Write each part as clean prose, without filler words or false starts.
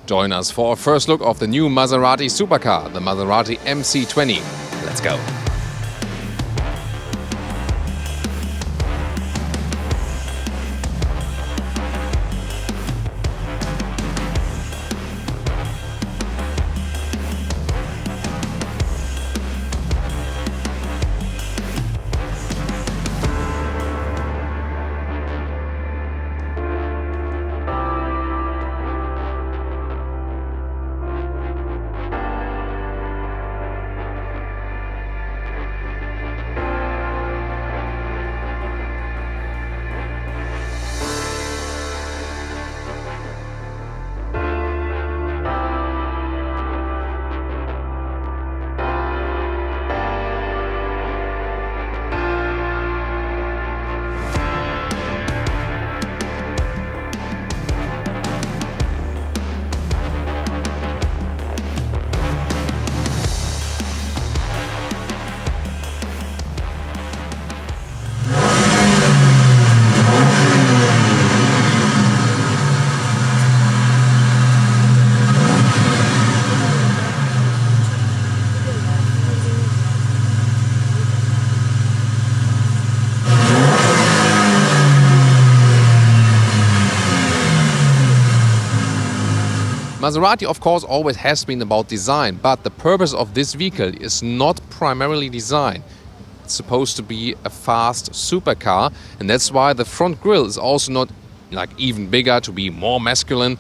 Join us for a first look of the new Maserati supercar, the Maserati Mc20. Let's go. Maserati, of course, always has been about design, but the purpose of this vehicle is not primarily design. It's supposed to be a fast supercar, and that's why the front grille is also not like even bigger to be more masculine.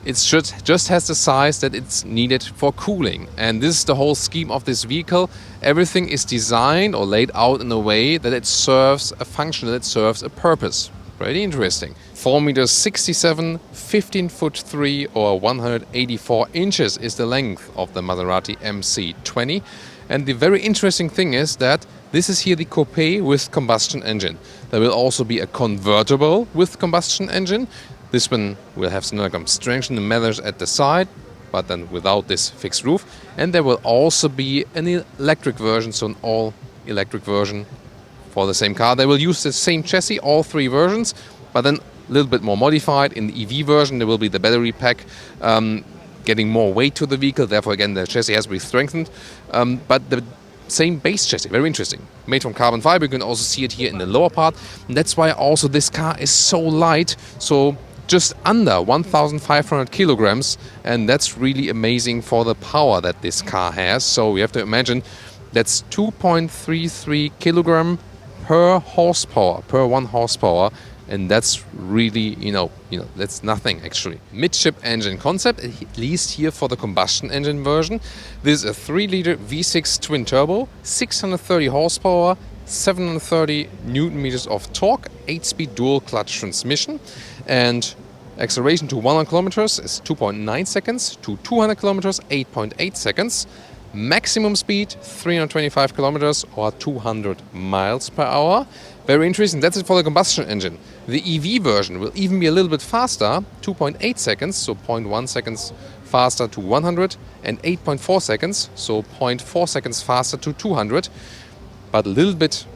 It just has the size that it's needed for cooling, and this is the whole scheme of this vehicle. Everything is designed or laid out in a way that it serves a function, that it serves a purpose. Pretty interesting. 4 meters 67, 15 foot 3 or 184 inches is the length of the Maserati Mc20. And the very interesting thing is that this is here the coupe with combustion engine. There will also be a convertible with combustion engine. This one will have some strengthened measures at the side, but then without this fixed roof. And there will also be an electric version, so an all-electric version for the same car. They will use the same chassis, all three versions, but then a little bit more modified. In the EV version, there will be the battery pack getting more weight to the vehicle. Therefore, again, the chassis has to be strengthened. But the same base chassis, very interesting. Made from carbon fiber. You can also see it here in the lower part. And that's why also this car is so light. So just under 1,500 kilograms. And that's really amazing for the power that this car has. So you have to imagine that's 2.33 kilogram per horsepower, per 1 horsepower. And that's really, that's nothing actually. Midship engine concept, at least here for the combustion engine version. This is a 3-liter V6 twin turbo, 630 horsepower, 730 newton meters of torque, 8-speed dual clutch transmission, and acceleration to 100 kilometers is 2.9 seconds, to 200 kilometers 8.8 seconds. Maximum speed 325 kilometers or 200 miles per hour. Very interesting. That's it for the combustion engine. The EV version will even be a little bit faster, 2.8 seconds, so 0.1 seconds faster to 100, and 8.4 seconds, so 0.4 seconds faster to 200, but a little bit,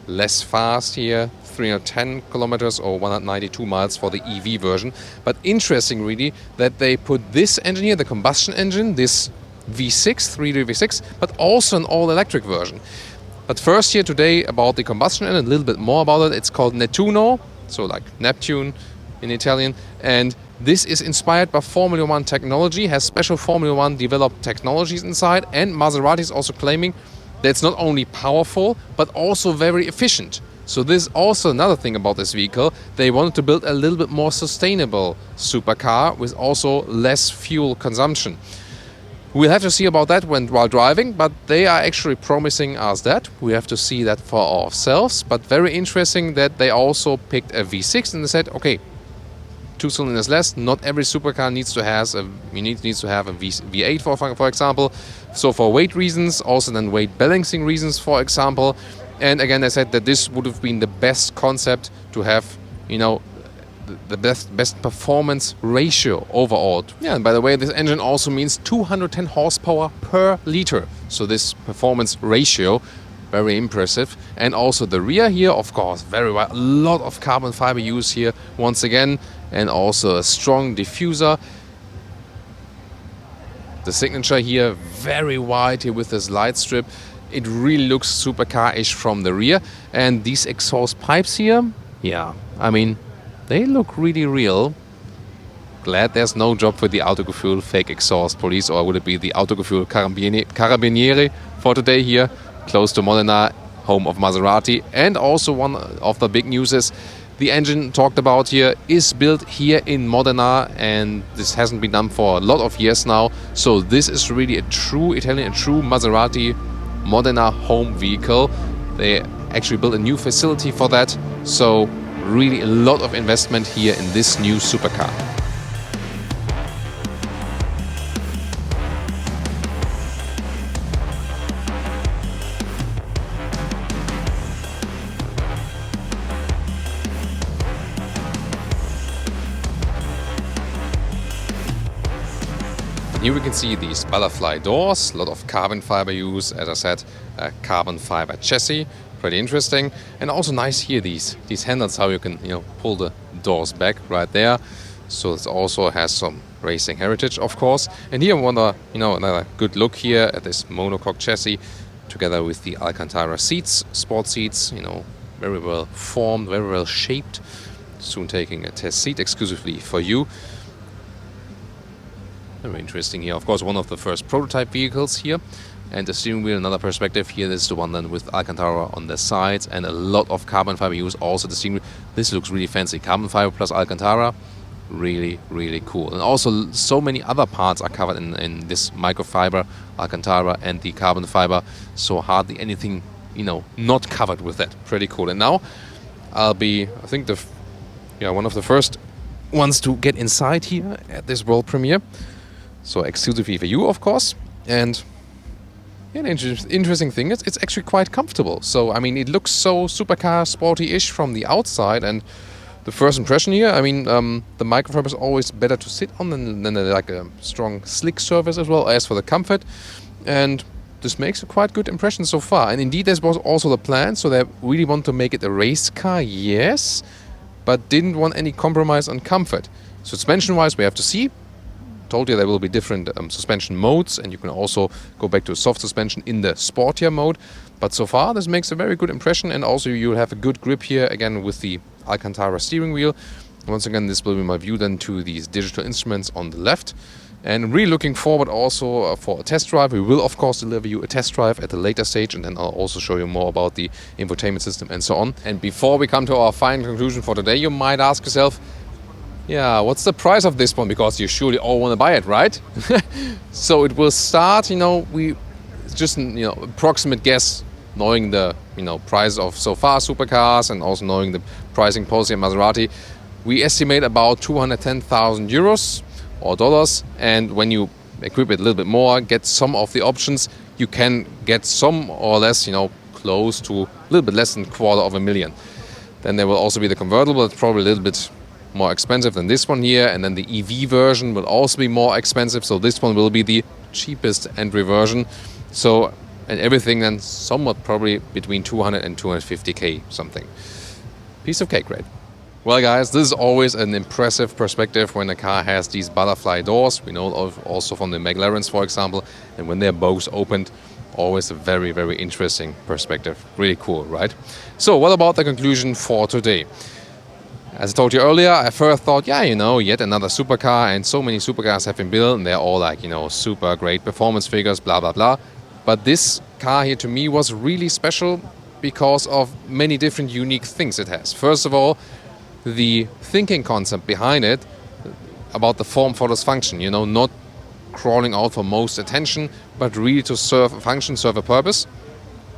less fast here, 310 kilometers or 192 miles for the EV version. But interesting really that they put this engine here, the combustion engine, this V6, 3-liter V6, but also an all-electric version. But first here today about the combustion engine, a little bit more about it. It's called Nettuno, so like Neptune in Italian. And this is inspired by Formula One technology, has special Formula One developed technologies inside. And Maserati is also claiming that it's not only powerful, but also very efficient. So this is also another thing about this vehicle. They wanted to build a little bit more sustainable supercar with also less fuel consumption. We'll have to see about that while driving, but they are actually promising us that. We have to see that for ourselves. But very interesting that they also picked a V6 and they said, okay, 2 cylinders less. Not every supercar needs to have a V8 for example. So for weight reasons, also then weight balancing reasons, for example. And again, they said that this would have been the best concept to have, the best performance ratio overall. Yeah, and by the way, this engine also means 210 horsepower per liter. So this performance ratio, very impressive. And also the rear here, of course, very well. A lot of carbon fiber use here once again, and also a strong diffuser. The signature here, very wide here with this light strip. It really looks supercar-ish from the rear. And these exhaust pipes here, yeah, I mean, they look really real. Glad there's no job for the Autogefühl fake exhaust police, or would it be the Autogefühl Carabinieri for today here, close to Modena, home of Maserati. And also one of the big news is the engine talked about here is built here in Modena, and this hasn't been done for a lot of years now. So this is really a true Italian, a true Maserati Modena home vehicle. They actually built a new facility for that. So really a lot of investment here in this new supercar. Here we can see these butterfly doors, a lot of carbon fiber use, as I said, carbon fiber chassis, pretty interesting. And also nice here, these handles, how you can pull the doors back right there. So it also has some racing heritage, of course. And here another good look here at this monocoque chassis, together with the Alcantara seats, sport seats, very well formed, very well shaped. Soon taking a test seat exclusively for you. Very interesting here. Of course, one of the first prototype vehicles here. And the steering wheel, another perspective here. This is the one then with Alcantara on the sides and a lot of carbon fiber use. Also the steering wheel. This looks really fancy. Carbon fiber plus Alcantara. Really, really cool. And also so many other parts are covered in this microfiber, Alcantara and the carbon fiber. So hardly anything, not covered with that. Pretty cool. And now I'll be, I think, one of the first ones to get inside here at this world premiere. So exclusively for you, of course. And an interesting thing is it's actually quite comfortable. So, I mean, it looks so supercar sporty-ish from the outside. And the first impression here, I mean, the microfiber is always better to sit on than like a strong, slick surface as well as for the comfort. And this makes a quite good impression so far. And indeed, this was also the plan. So they really want to make it a race car, yes, but didn't want any compromise on comfort. Suspension-wise, we have to see. Told you there will be different suspension modes, and you can also go back to a soft suspension in the sportier mode. But so far, this makes a very good impression, and also you'll have a good grip here, again, with the Alcantara steering wheel. Once again, this will be my view then to these digital instruments on the left. And really looking forward also for a test drive. We will, of course, deliver you a test drive at a later stage, and then I'll also show you more about the infotainment system and so on. And before we come to our final conclusion for today, you might ask yourself, yeah, what's the price of this one? Because you surely all want to buy it, right? So it will start, just an approximate guess, knowing the price of so far supercars and also knowing the pricing policy of Maserati. We estimate about 210,000 euros or dollars, and when you equip it a little bit more, get some of the options, you can get some or less, close to a little bit less than $250,000. Then there will also be the convertible. It's probably a little bit more expensive than this one here, and then the EV version will also be more expensive, so this one will be the cheapest entry version. So, and everything then somewhat probably between 200 and 250k something. Piece of cake, right? Well guys, this is always an impressive perspective when a car has these butterfly doors. We know also from the McLarens, for example, and when they're both opened, always a very, very interesting perspective. Really cool, right? So what about the conclusion for today? As I told you earlier, I first thought, yet another supercar, and so many supercars have been built, and they're all like, super great performance figures, blah, blah, blah. But this car here to me was really special because of many different unique things it has. First of all, the thinking concept behind it about the form follows function, not crawling out for most attention, but really to serve a function, serve a purpose.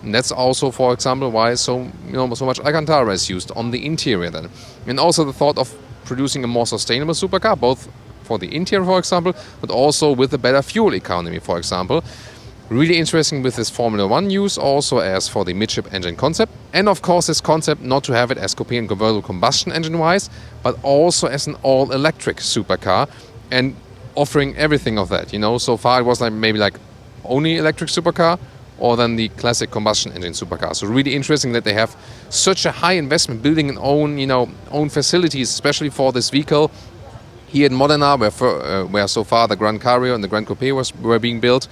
And that's also, for example, why so much Alcantara is used on the interior then. And also the thought of producing a more sustainable supercar, both for the interior, for example, but also with a better fuel economy, for example. Really interesting with this Formula 1 use, also as for the midship engine concept. And of course this concept not to have it as coupe and convertible combustion engine-wise, but also as an all-electric supercar and offering everything of that. So far it was maybe only electric supercar, or than the classic combustion engine supercar. So really interesting that they have such a high investment building an own facilities, especially for this vehicle. here in Modena, where so far the Gran Cario and the Gran Coupe were being built.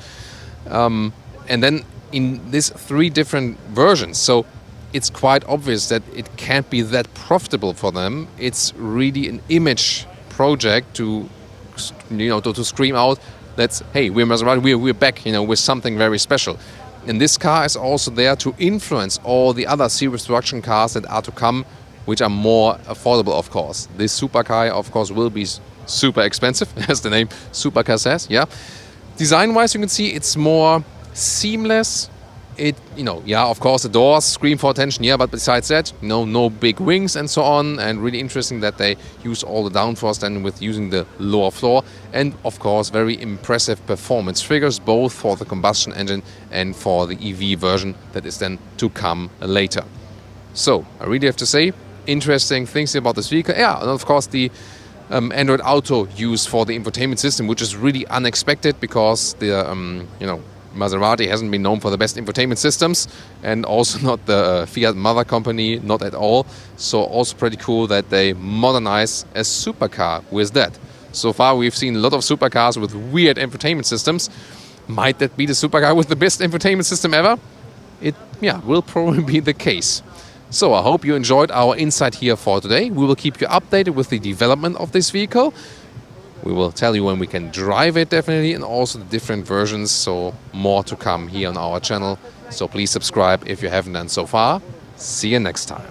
And then in these 3 different versions. So it's quite obvious that it can't be that profitable for them. It's really an image project to scream out that, hey, we're Maserati, we're back, with something very special. And this car is also there to influence all the other series production cars that are to come, which are more affordable, of course. This supercar, of course, will be super expensive, as the name Supercar says, yeah. Design-wise, you can see it's more seamless. Of course, the doors scream for attention, but besides that, no big wings and so on, and really interesting that they use all the downforce then with using the lower floor, and of course, very impressive performance figures, both for the combustion engine and for the EV version that is then to come later. So, I really have to say, interesting things about this vehicle. Yeah, and of course, the Android Auto use for the infotainment system, which is really unexpected because the, Maserati hasn't been known for the best infotainment systems, and also not the Fiat mother company, not at all. So also pretty cool that they modernize a supercar with that. So far we've seen a lot of supercars with weird infotainment systems. Might that be the supercar with the best infotainment system ever? It will probably be the case. So I hope you enjoyed our insight here for today. We will keep you updated with the development of this vehicle. We will tell you when we can drive it, definitely, and also the different versions, so more to come here on our channel. So please subscribe if you haven't done so far. See you next time.